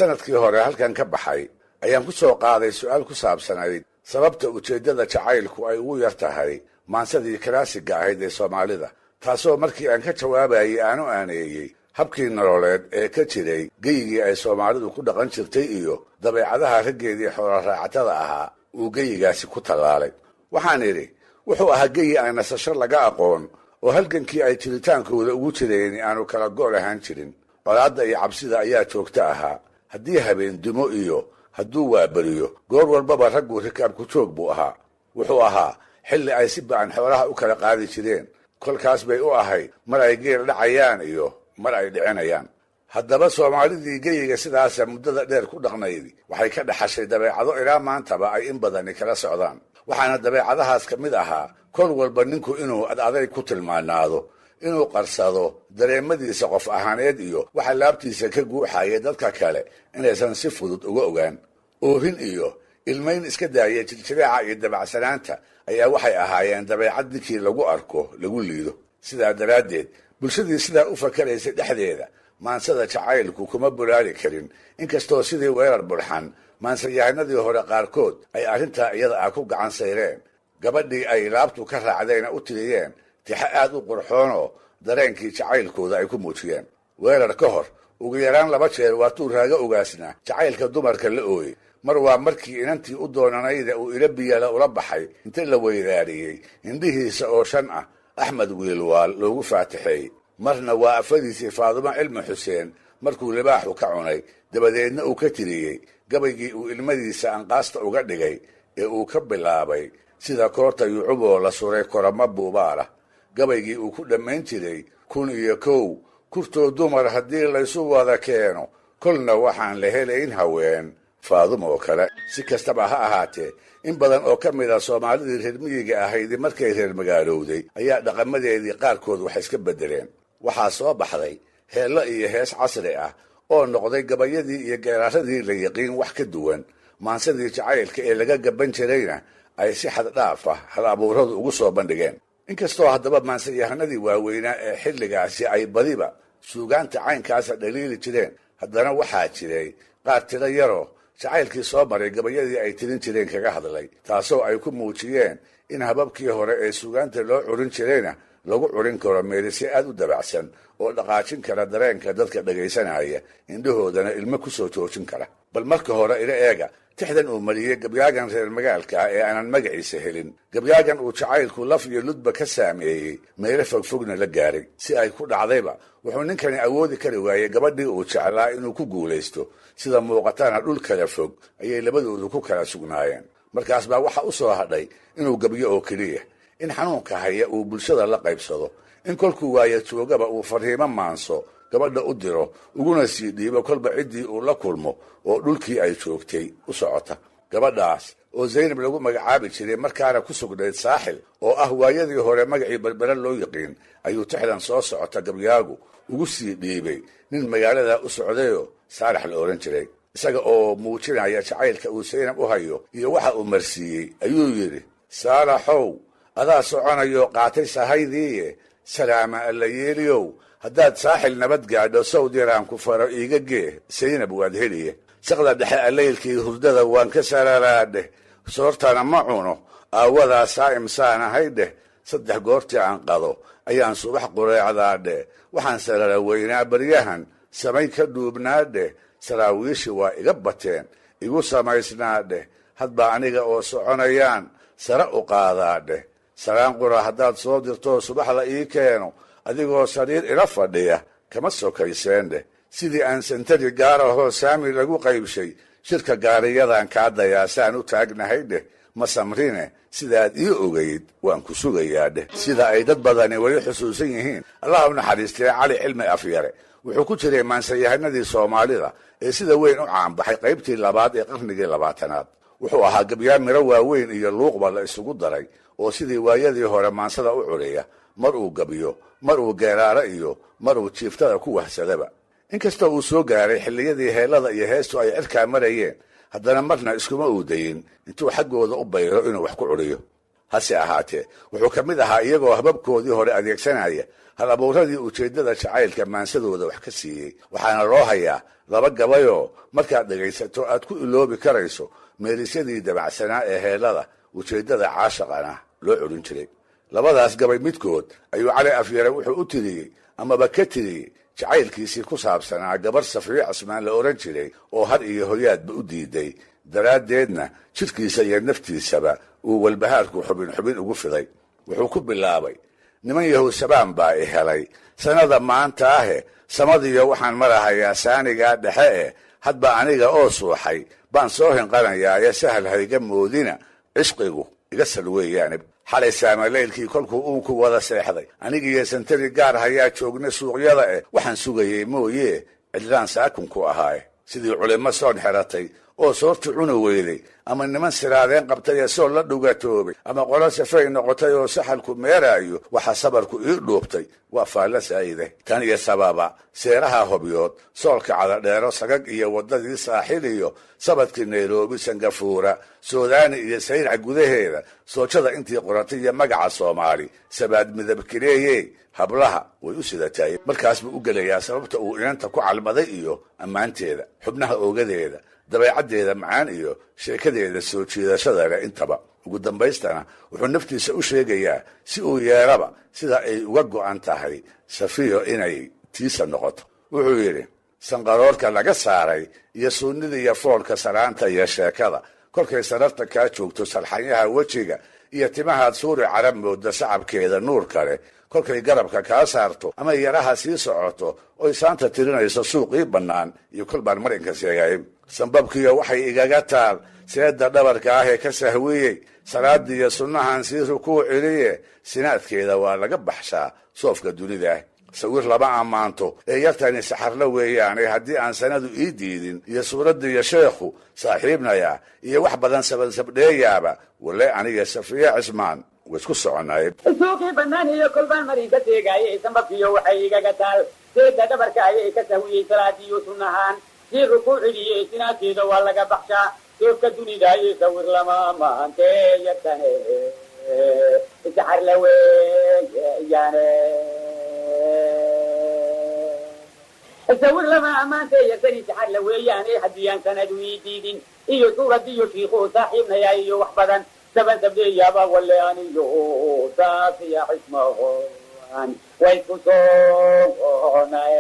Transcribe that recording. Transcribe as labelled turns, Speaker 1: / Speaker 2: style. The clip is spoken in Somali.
Speaker 1: sanadkii hore halkan ka baxay ayaan ku soo qaaday su'aal ku saabsanayd sababta ujeeddada jacaylku ay ugu yar tahay maansadii kalaasiga ahayd ee soomaalida, taasoo markii aan ka jawaabayay aanu aaneeyey habkii nololeed ee ka jiray geyigii ay soomaalidu ku dhaqan jirtay iyo dabeecadaha raggeedii xooloraacatada ahaa uu geyigaasi ku tallaalay. waxaan idhi wuxuu ahaa geyi aan nasasho laga aqoon oo halgankii ay jiritaankooda ugu jireen aanu kala gool ahaan jirin. colaadda iyo cabsida ayaa joogto ahaa. haddii habeen dumo iyo hadduu waaberiyo goor walbaba raggu rikaabku joog buu ahaa. wuxuu ahaa xilli ay si ba'an xoolaha u kala qaadi jireen. kolkaas bay u ahayd mar ay geel dhacayaan iyo mar ay dhicinayaan. haddaba soomaalidii geyiga sidaasa muddada dheer ku dhaqnaydi waxay ka dhaxashay dabeecado ilaa maantaba ay in badani kala socdaan. waxaana dabeecadahaas ka mid ahaa kol walba ninku inuu adadayg ku tilmaanaado, inuu qarsado dareemadiisa qof ahaaneed iyo waxa laabtiisa ka guuxaya dadka kale inaysan si fudud uga ogaan. oohin iyo ilmayn iska daaya jirjireeca iyo dabacsanaanta ayaa waxay ahaayeen dabeecad ninkii lagu arko lagu liido. sidaa daraaddeed bulshadii sidaa u fakaraysay dhexdeeda maansada jacaylku kuma bulaali karin, inkastoo sidii weerar burxan maansayahanadii hore qaarkood ay arrintaa iyada ah ku gacan sayreen. gabadhii ay laabtu ka raacdayna u tiriyeen tixo aad u qurxoonoo dareenkii jacaylkooda ay ku muujiyeen. weerar ka hor ugu yaraan 2 jeer waatuu raaga ogaasnaa jacaylka dumarka la ooyey. mar waa markii inantii u doonanayda uu ila biyala ula baxay inta la weyraariyey indhihiisa oo 5 ah axmed wiilwaal loogu faatixeeyey. marna waa afadiisii faadumo cilmi xuseen markuu libaaxu ka cunay dabadeedna uu ka tiriyey gabaygii uu ilmadiisa anqaasta uga dhigay ee uu ka bilaabay sida koorta yucuboo la suray korama buubaala. gabaygii uu ku dhammayn jiray 1,001 kurtoo dumar haddii laysu wada keeno kolna waxaan la helayn haween faadumo oo kale. si kastaba ha ahaatee in badan oo ka mid a soomaalidii reer miyiga ahaydi markay reer magaalowday ayaa dhaqamadeedii qaarkood wax iska beddeleen. waxaa soo baxday heello iyo hees casri ah oo noqday gabayadii iyo geeraaradii la yiqiin wax ka duwan. maansadii jacaylka ee laga gaban jirayna ay si xad dhaaf ah hal abuuradu ugu soo bandhigeen. inkastoo haddaba maansayahanadii waaweynaa ee xilligaasi ay badiba suugaanta caynkaasa dhaliili jireen, haddana waxaa jiray qaar tiro yaroo jacaylkii soo maray gabayadii ay tirin jireen kaga hadlay, taasoo ay ku muujiyeen in hababkii hore ee suugaanta loo curin jirayna lagu curin karo meelisyo aad u dabacsan oo dhaqaajin kara dareenka dadka dhagaysanaya, indhahoodana ilmo ku soo joojin kara. bal marka hore ila eega tixdan uu mariyey gabyaagan reer magaalka ah ee aanan magaciisa helin. gabyaagan uu jacaylku laf iyo ludba ka saameeyey meelo fogfogna la gaaray. si ay ku dhacdayba wuxuu ninkani awoodi kari waayey gabadhii uu jeclaa inuu ku guulaysto. sida muuqatana dhul kala fog ayay labadoodu ku kala sugnaayeen. markaas baa waxa u soo hadhay inuu gabyo oo keliya, in xanuunka haya uu bulshada la qaybsado, in kolkuu waaya joogaba uu fariimo maanso gabadha u diro, uguna sii dhiibo kolba ciddii uu la kulmo oo dhulkii ay joogtay u socota. gabadhaas oo zaynab lagu magacaabi jiray markaana ku sugnayd saaxil oo ah waayadii hore magacii berbera loo yiqiin, ayuu tixdan soo socota gabyaagu ugu sii dhiibay nin magaalada u socdayoo saalax la ohan jiray. isaga oo muujinaya jacaylka uu zaynab u hayo iyo waxa uu marsiiyey ayuu yidhi: saalaxow, adaa soconayo qaatay sahaydiiye salaama alla yeeliyow, haddaad saaxil nabad gaadho sawd yaraan ku faro iiga gee, zaynab waad heliye. saqda dhexe allaylkii hurdada waan ka sararaadheh, soortana ma cuno aawadaa saa'im saanahay dheh. 3 goortii aan qado ayaan subax qureecdaadheh, waxaan sarara weynaa baryahan samay ka dhuubnaadheh. saraawiishi waa iga bateen igu samaysnaadheh, hadba aniga oo soconayaan sare u qaadaadheh. saraan qura haddaad soo dirtoo subaxda ii keeno, adigoo sariir ila fadhiya kama sokayseen dheh. sidii aan santari gaarahoo saami lagu qaybshay shirka gaariyadan kaa dayaasaan u taagnahay dheh. ma samrine sidaad ii ogayd waan ku sugayaa dheh. sida ay dad badani weli xusuusan yihiin, allah u naxariistay cali cilmi afyare wuxuu ku jiray maansayahanadii soomaalida ee sida weyn u caanbaxay qaybtii labaad ee qarnigii 20aad. wuxuu ahaa gabyaa miro waaweyn iyo luuqba la isugu daray oo sidii waayadii hore maansada u curiya, mar uu gabyo, mar uu geeraaro iyo mar uu jiiftada ku wahsadaba. inkastoo uu soo gaaray xilliyadii heellada iyo heestu ay cirkaa marayeen, haddana marna iskuma uu dayin intuu xaggooda u bayro inuu wax ku curiyo. hase ahaatee wuxuu ka mid ahaa iyagoo hababkoodii hore adeegsanaya hal abuuradii ujeeddada jacaylka maansadooda wax ka siiyey. waxaana loo hayaa laba gabayoo markaad dhegaysato aad ku iloobi karayso meelisyadii dabacsanaa ee heellada ujeeddada caashaqana loo culin jiray. labadaas gabay midkood ayuu cali afyare wuxuu u tiriyey amaba ka tiriyey jacaylkiisii ku saabsanaa gabar Safiyo Cismaan la oran jiray oo har iyo hoyaadba u diiday, daraaddeedna jidhkiisa iyo naftiisaba uu walbahaarku xubin xubin ugu fiday. wuxuu ku bilaabay: niman yahow sabaan baa i helay sanada maanta ahe, samadiyo waxaan marahayaa saanigaa dhexe hadba aniga oo suuxay baan soo hinqanayaaye sahal hayga moodina, cishqigu iga sal weeyaane. xalay saamaleylkii kolkuu uunku wada seexday anigiiyo santari gaar hayaa joogna suuqyada waxaan sugayey mooye cidlaan saakunku ahaaye. sidii culimo soon xeratay oo soortu cuna weyday, ama niman siraadeen qabtay ee soo la dhugatoobay, ama qolo safay noqotay oo saxalku meeraayo, waxa sabarku ii dhuubtay waa faalla saa'ide. tan iyo sababa seeraha hobyood, soolka cadadheero, sagag iyo waddadii saaxil iyo sabadkii nairobi, sangafuura, suudaani iyo sayrac gudaheeda, soojada intii qoratay iyo magaca soomaali sabaad midabkileeye hablaha way u sidatay. markaas buu u gelayaa sababta uu inanta ku calmaday iyo ammaanteeda, xubnaha oogadeeda, dabeecaddeeda macaan iyo sheekadeeda soo jiidashada leh intaba. ugu dambaystana wuxuu naftiisa u sheegayaa si uu yeelaba sida ay uga go'an tahay Safiyo inay tiisa noqoto. wuxuu yidhi: sanqaroorka laga saaray iyo sunnida iyo foolka salaanta iyo sheekada, kolkay sararta kaa joogto salxanyaha wejiga iyo timahaad suuri carab mooda sacabkeeda nuur kale, kolkay garabka kaa saarto ama yaraha sii socoto oy saanta tirinayso suuqii bannaan iyo kol baan marinka sheegay. sanbabkiyo waxay igaga taal seeda dhabarka ah ee ka sahwiyey, salaadiiyo sunnahan sii rukuu celiye, sinaadkeeda waa laga baxshaa soofka dunida. sawir lama ammaanto ee yartani saxarla weeyaane haddii aan sanadu ii diidin, iyo suuraddiiyo sheekhu saaxiibnaya iyo wax badan sabansabdheeyaaba, walle aniga Safiyo Cismaan waisku soconay.
Speaker 2: suuqii bannaan iyo kolbaan marinka teegaaye, sanbabkiyo waxay igaga taal seeda dhabarka ayay ka sahwiyey, salaadiiyo sunnahan sii rukuu celiye, sinaadkeeda waa laga baxshaa soofka dunida. iyo sawir lama ammaante yartane saxarla weeyaane, sawir lama ammaante yartani saxarla weeyaane haddii aan sanadu ii diidin, iyo suuradiyo shiikhuu saaxiibnaya iyo wax badan sabasabdeeyaaba, walle aniyo Safiyo Cismaan way ku soconay.